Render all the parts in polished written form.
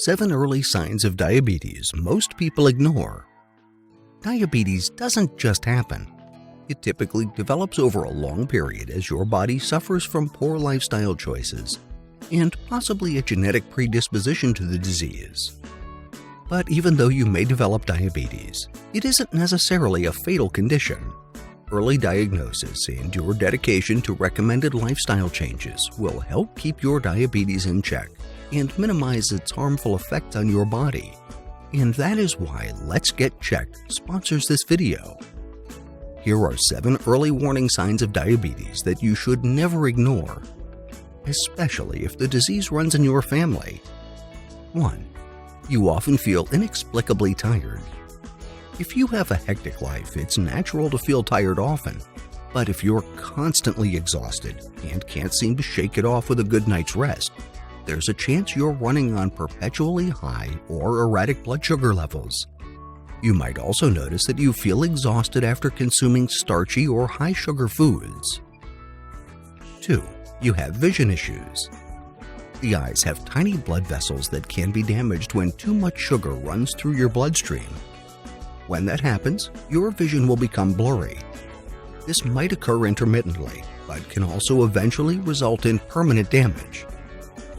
7 early signs of diabetes most people ignore. Diabetes doesn't just happen. It typically develops over a long period as your body suffers from poor lifestyle choices and possibly a genetic predisposition to the disease. But even though you may develop diabetes, it isn't necessarily a fatal condition. Early diagnosis and your dedication to recommended lifestyle changes will help keep your diabetes in check and minimize its harmful effects on your body. And that is why Let's Get Checked sponsors this video. Here are 7 early warning signs of diabetes that you should never ignore, especially if the disease runs in your family. 1. You often feel inexplicably tired. If you have a hectic life, it's natural to feel tired often. But if you're constantly exhausted and can't seem to shake it off with a good night's rest, there's a chance you're running on perpetually high or erratic blood sugar levels. You might also notice that you feel exhausted after consuming starchy or high-sugar foods. 2. You have vision issues. The eyes have tiny blood vessels that can be damaged when too much sugar runs through your bloodstream. When that happens, your vision will become blurry. This might occur intermittently, but can also eventually result in permanent damage.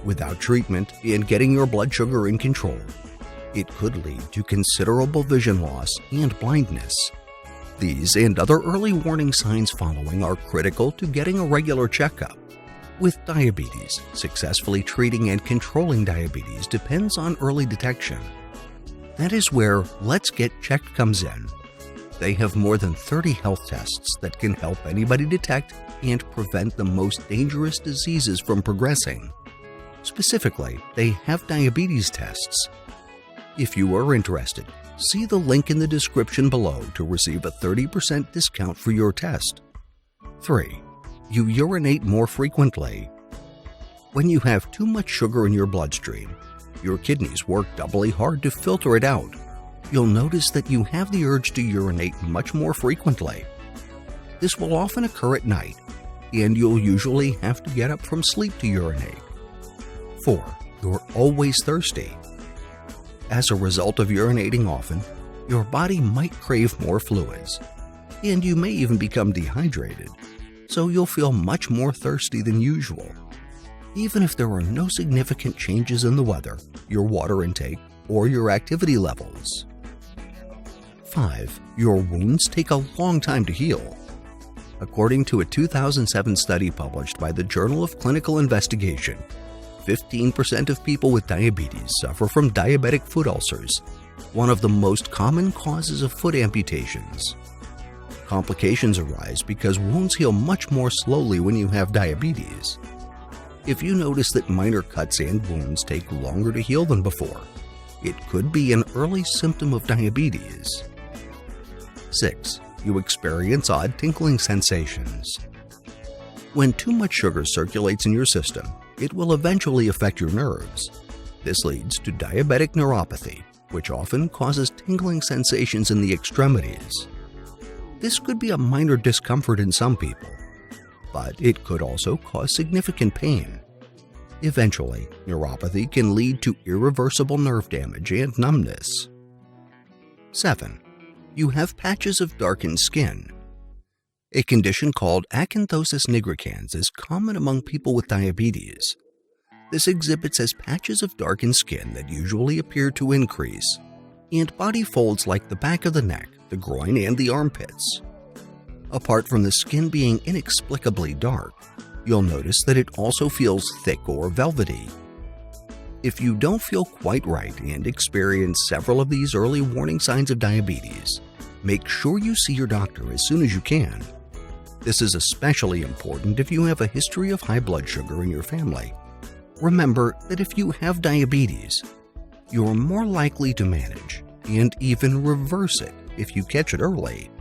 Without treatment and getting your blood sugar in control, it could lead to considerable vision loss and blindness. These and other early warning signs following are critical to getting a regular checkup. With diabetes, successfully treating and controlling diabetes depends on early detection. That is where Let's Get Checked comes in. They have more than 30 health tests that can help anybody detect and prevent the most dangerous diseases from progressing. Specifically, they have diabetes tests. If you are interested, see the link in the description below to receive a 30% discount for your test. 3. You urinate more frequently. When you have too much sugar in your bloodstream, your kidneys work doubly hard to filter it out. You'll notice that you have the urge to urinate much more frequently. This will often occur at night, and you'll usually have to get up from sleep to urinate. 4. You're always thirsty. As a result of urinating often, your body might crave more fluids, and you may even become dehydrated, so you'll feel much more thirsty than usual. Even if there are no significant changes in the weather, your water intake, or your activity levels. 5. Your wounds take a long time to heal. According to a 2007 study published by the Journal of Clinical Investigation, 15% of people with diabetes suffer from diabetic foot ulcers, one of the most common causes of foot amputations. Complications arise because wounds heal much more slowly when you have diabetes. If you notice that minor cuts and wounds take longer to heal than before, it could be an early symptom of diabetes. 6. You experience odd tingling sensations. When too much sugar circulates in your system, it will eventually affect your nerves. This leads to diabetic neuropathy, which often causes tingling sensations in the extremities. This could be a minor discomfort in some people, but it could also cause significant pain. Eventually, neuropathy can lead to irreversible nerve damage and numbness. 7. You have patches of darkened skin. A condition called acanthosis nigricans is common among people with diabetes. This exhibits as patches of darkened skin that usually appear to increase, and body folds like the back of the neck, the groin, and the armpits. Apart from the skin being inexplicably dark, you'll notice that it also feels thick or velvety. If you don't feel quite right and experience several of these early warning signs of diabetes, make sure you see your doctor as soon as you can. This is especially important if you have a history of high blood sugar in your family. Remember that if you have diabetes, you're more likely to manage and even reverse it if you catch it early.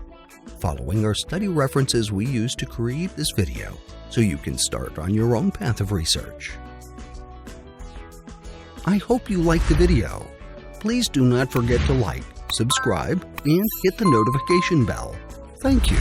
Following our study references we use to create this video, so you can start on your own path of research. I hope you liked the video. Please do not forget to like, subscribe, and hit the notification bell. Thank you.